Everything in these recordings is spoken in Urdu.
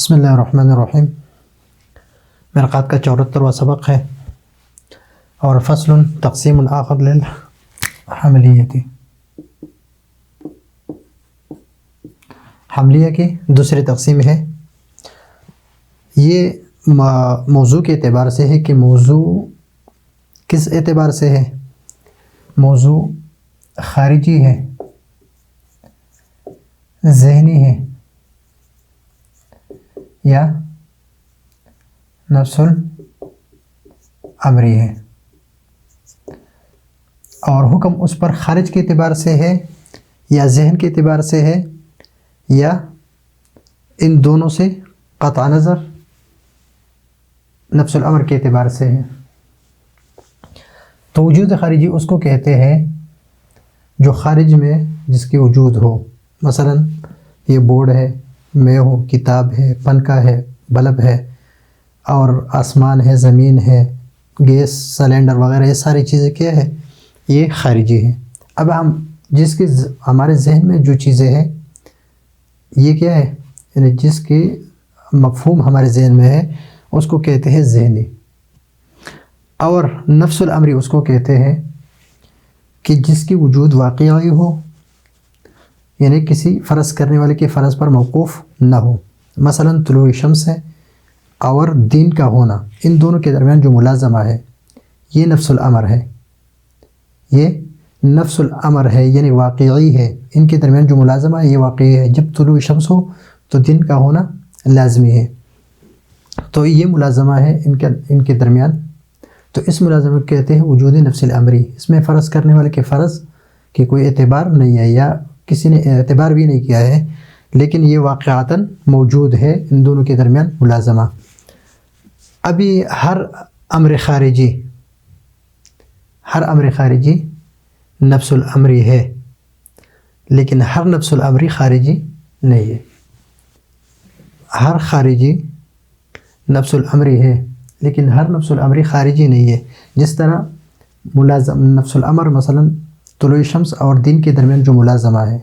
بسم اللہ الرحمن الرحیم۔ مرقات کا 74واں سبق ہے اور فصل تقسیم آخر للحملیت، حملیہ کی دوسری تقسیم ہے۔ یہ موضوع کے اعتبار سے ہے کہ موضوع کس اعتبار سے ہے؟ موضوع خارجی ہے، ذہنی ہے یا نفس الامری ہے، اور حکم اس پر خارج کے اعتبار سے ہے یا ذہن کے اعتبار سے ہے یا ان دونوں سے قطع نظر نفس الامر کے اعتبار سے ہے۔ تو وجود خارجی اس کو کہتے ہیں جو خارج میں جس کی وجود ہو، مثلا یہ بورڈ ہے، میں ہوں، کتاب ہے، پنکھا ہے، بلب ہے، اور آسمان ہے، زمین ہے، گیس سلنڈر وغیرہ، یہ ساری چیزیں کیا ہے؟ یہ خارجی ہیں۔ اب ہم جس کی ہمارے ذہن میں جو چیزیں ہیں یہ کیا ہے؟ یعنی جس کی مفہوم ہمارے ذہن میں ہے اس کو کہتے ہیں ذہنی، اور نفس الامری اس کو کہتے ہیں کہ جس کی وجود واقعی ہو، یعنی کسی فرض کرنے والے کے فرض پر موقوف نہ ہو۔ مثلا طلوع شمس ہے اور دین کا ہونا، ان دونوں کے درمیان جو ملازمہ ہے یہ نفس الامر ہے، یہ نفس الامر ہے، یعنی واقعی ہے۔ ان کے درمیان جو ملازمہ ہے یہ واقعی ہے۔ جب طلوع شمس ہو تو دن کا ہونا لازمی ہے، تو یہ ملازمہ ہے ان کے درمیان۔ تو اس ملازمہ کو کہتے ہیں وجود نفس الامری۔ اس میں فرض کرنے والے کے فرض کی کوئی اعتبار نہیں ہے یا کسی نے اعتبار بھی نہیں کیا ہے، لیکن یہ واقعتاً موجود ہے ان دونوں کے درمیان ملازمہ۔ ابھی ہر امر خارجی نفس الامری ہے، لیکن ہر نفس الامری خارجی نہیں ہے۔ ہر خارجی نفس الامری ہے لیکن ہر نفس الامری خارجی نہیں ہے۔ جس طرح ملازم نفس الامر مثلا طلوع شمس اور دین کے درمیان جو ملازمہ ہے،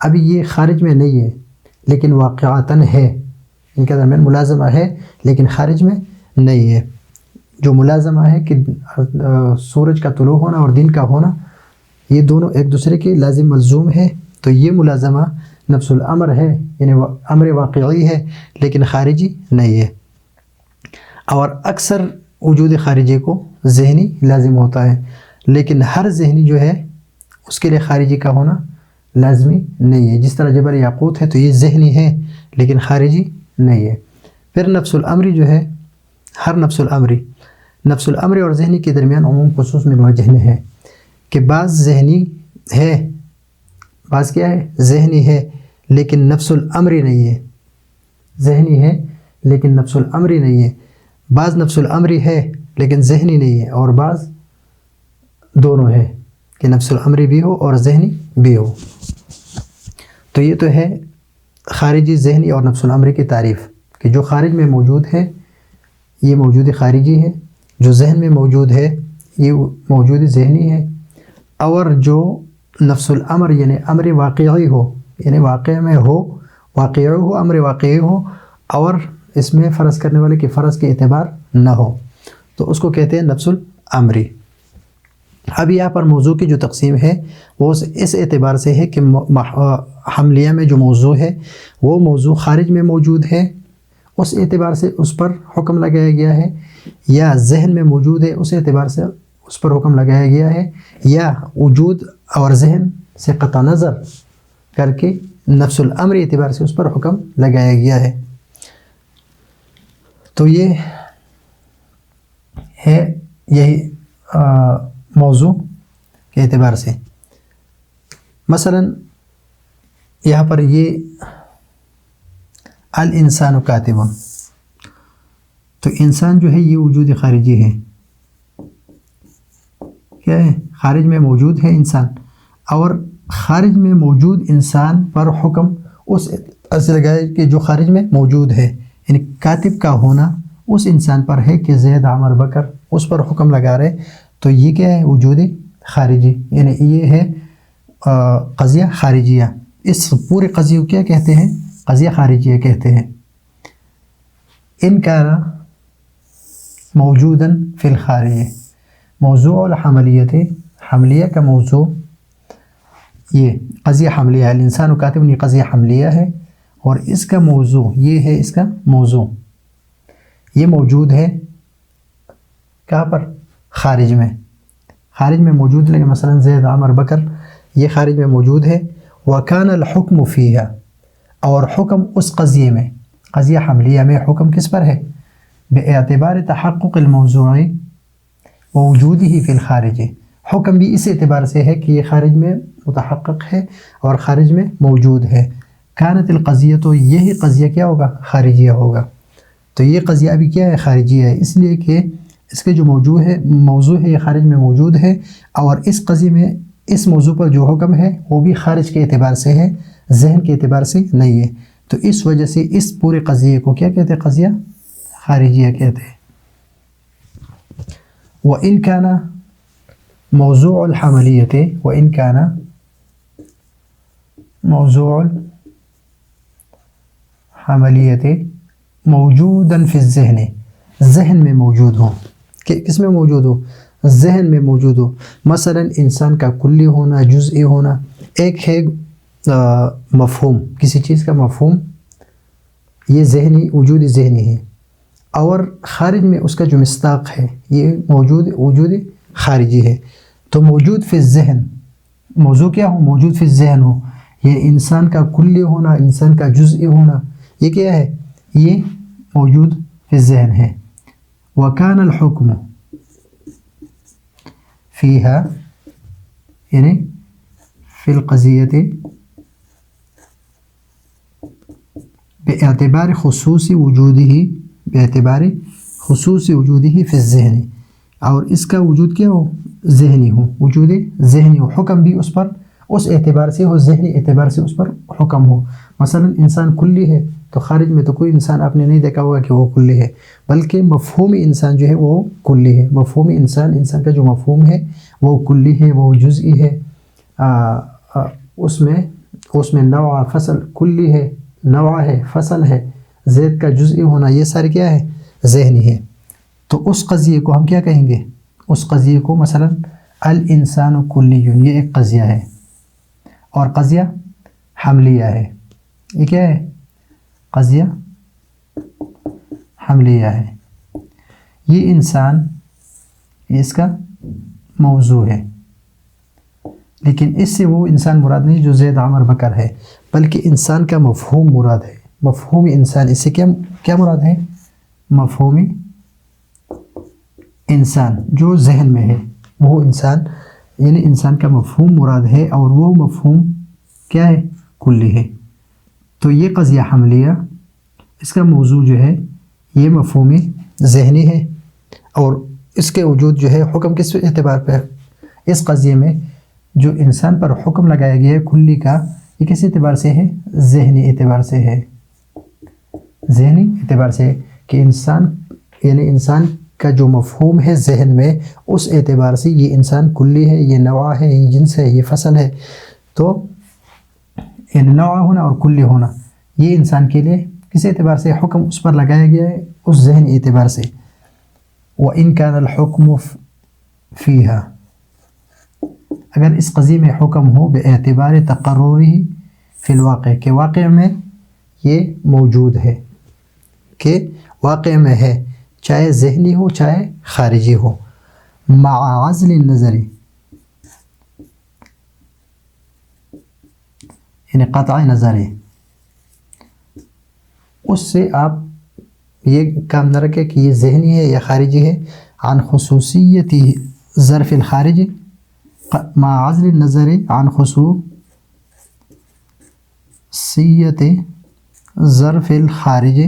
ابھی یہ خارج میں نہیں ہے لیکن واقعتاً ہے، ان کے درمیان ملازمہ ہے لیکن خارج میں نہیں ہے۔ جو ملازمہ ہے کہ سورج کا طلوع ہونا اور دن کا ہونا، یہ دونوں ایک دوسرے کے لازم ملزوم ہے، تو یہ ملازمہ نفس الامر ہے، یعنی امر واقعی ہے لیکن خارجی نہیں ہے۔ اور اکثر وجود خارجی کو ذہنی لازم ہوتا ہے، لیکن ہر ذہنی جو ہے اس کے لیے خارجی کا ہونا لازمی نہیں ہے۔ جس طرح جبل یاقوت ہے تو یہ ذہنی ہے لیکن خارجی نہیں ہے۔ پھر نفس الامری جو ہے، ہر نفس الامری اور ذہنی کے درمیان عموم خصوص من وجہ ہے کہ بعض ذہنی ہے، بعض کیا ہے؟ ذہنی ہے لیکن نفس الامری نہیں ہے، ذہنی ہے لیکن نفس الامری نہیں ہے۔ بعض نفس الامری ہے لیکن ذہنی نہیں ہے، اور بعض دونوں ہے کہ نفس الامری بھی ہو اور ذہنی بھی ہو۔ تو یہ تو ہے خارجی، ذہنی اور نفس الامری کی تعریف، کہ جو خارج میں موجود ہے یہ موجود خارجی ہے، جو ذہن میں موجود ہے یہ موجود ذہنی ہے، اور جو نفس الامر یعنی امر واقعی ہو، یعنی واقع میں ہو، واقعی ہو، امر واقعی ہو، اور اس میں فرض کرنے والے کے فرض کے اعتبار نہ ہو، تو اس کو کہتے ہیں نفس الامری۔ اب یہاں پر موضوع کی جو تقسیم ہے وہ اس اعتبار سے ہے کہ حملیہ میں جو موضوع ہے وہ موضوع خارج میں موجود ہے، اس اعتبار سے اس پر حکم لگایا گیا ہے، یا ذہن میں موجود ہے اس اعتبار سے اس پر حکم لگایا گیا ہے، یا وجود اور ذہن سے قطع نظر کر کے نفس الامر اعتبار سے اس پر حکم لگایا گیا ہے۔ تو یہ ہے یہی موضوع کے اعتبار سے۔ مثلا یہاں پر یہ الانسان کاتب، تو انسان جو ہے یہ وجود خارجی ہے، کیا ہے؟ خارج میں موجود ہے انسان، اور خارج میں موجود انسان پر حکم اس اثر لگائے کہ جو خارج میں موجود ہے، یعنی کاتب کا ہونا اس انسان پر ہے کہ زید، عمر، بکر، اس پر حکم لگا رہے، تو یہ کیا ہے؟ وجود خارجی، یعنی یہ ہے قضیہ خارجیہ۔ اس پورے قضیے کو کیا کہتے ہیں؟ قضیہ خارجیہ کہتے ہیں۔ ان كان موجودا في الخارج، موضوع الحملیت، حملیہ کا موضوع یہ قضیہ حملیہ ہے، الانسان کاتب یہ قضیہ حملیہ ہے، اور اس کا موضوع یہ ہے، اس کا موضوع یہ موجود ہے کہاں پر؟ خارج میں، خارج میں موجود ہے، مثلا زید عمر بکر یہ خارج میں موجود ہے۔ وَكَانَ الْحُكْمُ فِيهَا، اور حکم اس قضیے میں، قضیہ حملیہ میں حکم کس پر ہے؟ باعتبار تحقق الموضوع ووجوده فی الخارج، حکم بھی اس اعتبار سے ہے کہ یہ خارج میں متحقق ہے اور خارج میں موجود ہے۔ كانت القضیہ، تو یہی قضیہ کیا ہوگا؟ خارجیہ ہوگا۔ تو یہ قضیہ ابھی کیا ہے؟ خارجیہ ہے، اس لیے کہ اس کے جو موضوع ہے یہ خارج میں موجود ہے، اور اس قضیے میں اس موضوع پر جو حکم ہے وہ بھی خارج کے اعتبار سے ہے، ذہن کے اعتبار سے نہیں ہے۔ تو اس وجہ سے اس پورے قضیے کو کیا کہتے ہیں؟ قضیہ خارجیہ کہتے ہیں۔ وَإِنْ كَانَ موضوع الحملیت، وَإِنْ كَانَ موضوع الحملیت موجوداً فی الذہن، ذہن میں موجود ہو، کس میں موجود ہو؟ ذہن میں موجود ہو۔ مثلا انسان کا کلی ہونا، جزئی ہونا، ایک ہے مفہوم، کسی چیز کا مفہوم، یہ ذہنی، وجود ذہنی ہے، اور خارج میں اس کا جو مصداق ہے یہ وجود خارجی ہے۔ تو موجود فی الذہن، موضوع کیا ہو؟ موجود فی الذہن ہو، یہ انسان کا کلی ہونا، انسان کا جزئی ہونا، یہ کیا ہے؟ یہ موجود فی الذہن ہے۔ وَكَانَ الْحُكْمُ فِيهَا، یعنی فی القضیت باعتبار خصوصی وجودہ، باعتبار خصوصی وجودہ فی الذہن، اور اس کا وجود کیا ہو؟ ذہنی ہو، وجود ذہنی ہو، حکم بھی اس پر اس اعتبار سے ہو، ذہنی اعتبار سے اس پر حکم ہو۔ مثلا انسان کلی ہے تو خارج میں تو کوئی انسان آپ نے نہیں دیکھا ہوگا کہ وہ کلی ہے، بلکہ مفہومی انسان جو ہے وہ کلی ہے، مفہومی انسان کا جو مفہوم ہے وہ کلی ہے، وہ جزئی ہے، اس میں نوع فصل، کلی ہے، نوع ہے، فصل ہے، زید کا جزئی ہونا، یہ سارے کیا ہے؟ ذہنی ہے۔ تو اس قضیے کو ہم کیا کہیں گے؟ اس قضیے کو مثلا الانسان کلی، یہ ایک قضیہ ہے، اور قضیہ حملیہ ہے، یہ کیا ہے؟ قضیہ حملیہ ہے۔ یہ انسان، یہ اس کا موضوع ہے، لیکن اس سے وہ انسان مراد نہیں جو زید عمر بکر ہے، بلکہ انسان کا مفہوم مراد ہے، مفہومی انسان، اس سے کیا مراد ہے؟ مفہومی انسان جو ذہن میں ہے، وہ انسان، یعنی انسان کا مفہوم مراد ہے، اور وہ مفہوم کیا ہے؟ کلی ہے۔ تو یہ قضیہ حملیہ، اس کا موضوع جو ہے یہ مفہومی ذہنی ہے، اور اس کے وجود جو ہے حکم کس اعتبار پہ ہے؟ اس قضیے میں جو انسان پر حکم لگایا گیا ہے کلی کا، یہ کس اعتبار سے ہے؟ ذہنی اعتبار سے ہے، ذہنی اعتبار سے، کہ انسان، یعنی انسان کا جو مفہوم ہے ذہن میں، اس اعتبار سے یہ انسان کلی ہے، یہ نوع ہے، یہ جنس ہے، یہ فصل ہے۔ تو یعنی نوع ہونا اور کلی ہونا، یہ انسان کے لیے کس اعتبار سے حکم اس پر لگایا گیا ہے؟ اس ذہنی اعتبار سے۔ وَإِنْ كَانَ الْحُكْمُ فِيهَا، اگر اس قضیے میں حکم ہو باعتبار تقررہ فی الواقع، کہ واقع میں یہ موجود ہے، کہ واقع میں ہے، چاہے ذہنی ہو چاہے خارجی ہو، مع عزل النظر، یعنی قطع نظر، اس سے آپ یہ کام نہ رکھیں کہ یہ ذہنی ہے یا خارجی ہے، عن خصوصیت ظرف الخارج، مع عزل النظر عن خصوصیت ظرف الخارج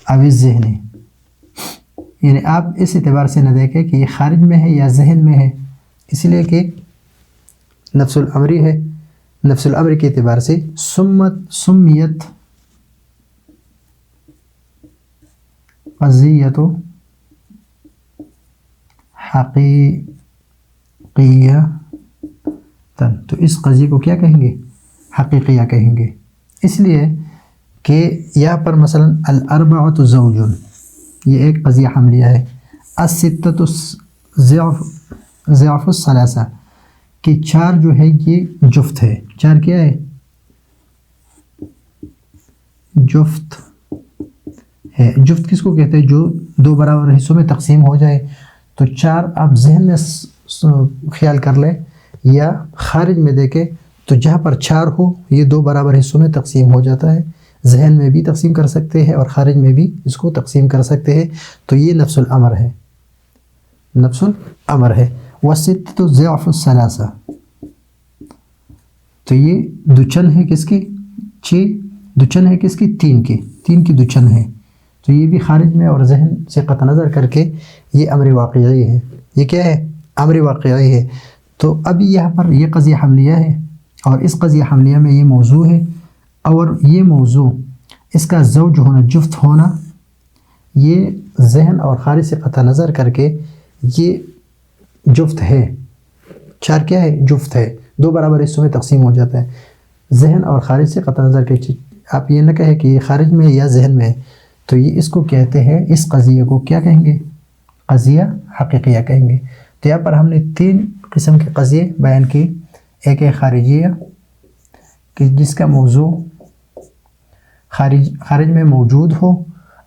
او الذہنی، یعنی آپ اس اعتبار سے نہ دیکھیں کہ یہ خارج میں ہے یا ذہن میں ہے، اس لیے کہ نفس الامری ہے، نفس الامر کے اعتبار سے سمیت قضیۃ حقیقیہ، تو اس قضیے کو کیا کہیں گے؟ حقیقیہ کہیں گے، اس لیے کہ یہاں پر مثلا الاربعۃ زوج، یہ ایک قضیہ حملیہ ہے. الستۃ ضعف الثلاثہ، کہ 4 جو ہے یہ جفت ہے. 4 کیا ہے؟ جفت ہے. جفت کس کو کہتے ہیں؟ جو 2 برابر حصوں میں تقسیم ہو جائے. تو 4 آپ ذہن میں خیال کر لیں یا خارج میں دیکھیں، تو جہاں پر 4 ہو یہ 2 برابر حصوں میں تقسیم ہو جاتا ہے. ذہن میں بھی تقسیم کر سکتے ہیں اور خارج میں بھی اس کو تقسیم کر سکتے ہیں. تو یہ نفس الامر ہے، نفس الامر ہے. والستۃ ضعف الثلاثہ، تو یہ دوچن ہے کس کی؟ 6. دوچن ہے کس کی؟ 3 کی. 3 کی دوچن ہے. تو یہ بھی خارج میں اور ذہن سے قطع نظر کر کے یہ امر واقعی ہے. یہ کیا ہے؟ امر واقعی ہے. تو اب یہاں پر یہ قضیہ حملیہ ہے اور اس قضیہ حملیہ میں یہ موضوع ہے، اور یہ موضوع اس کا زوج ہونا، جفت ہونا، یہ ذہن اور خارج سے قطع نظر کر کے یہ جفت ہے. 4 کیا ہے؟ جفت ہے. 2 برابر حصوں میں تقسیم ہو جاتا ہے. ذہن اور خارج سے قطع نظر کے آپ یہ نہ کہیں کہ یہ خارج میں ہے یا ذہن میں ہے. تو یہ اس کو کہتے ہیں، اس قضیے کو کیا کہیں گے؟ قضیہ حقیقیہ کہیں گے. تو یہاں پر ہم نے 3 قسم کے قضیے بیان کی. ایک ہے خارجیہ، کہ جس کا موضوع خارج میں موجود ہو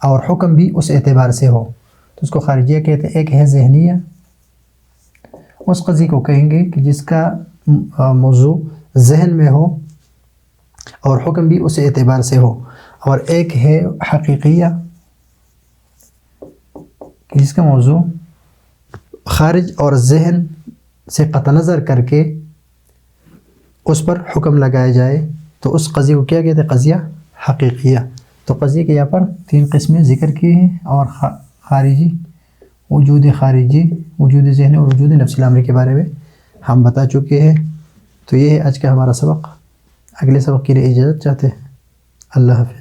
اور حکم بھی اس اعتبار سے ہو، تو اس کو خارجیہ کہتے ہیں. ایک ہے ذہنیہ، اس قضیے کو کہیں گے کہ جس کا موضوع ذہن میں ہو اور حکم بھی اس اعتبار سے ہو. اور ایک ہے حقیقیہ، کہ جس کا موضوع خارج اور ذہن سے قطع نظر کر کے اس پر حکم لگایا جائے. تو اس قضیے کو کیا کہتے ہیں؟ قضیہ حقیقیہ. تو قضیے کے یہاں پر 3 قسمیں ذکر کی ہیں، اور خارجی، وجود خارجی، وجود ذہنی اور وجود نفس الامر کے بارے میں ہم بتا چکے ہیں. تو یہ ہے آج کا ہمارا سبق. اگلے سبق کے لیے اجازت چاہتے ہیں. اللہ حافظ.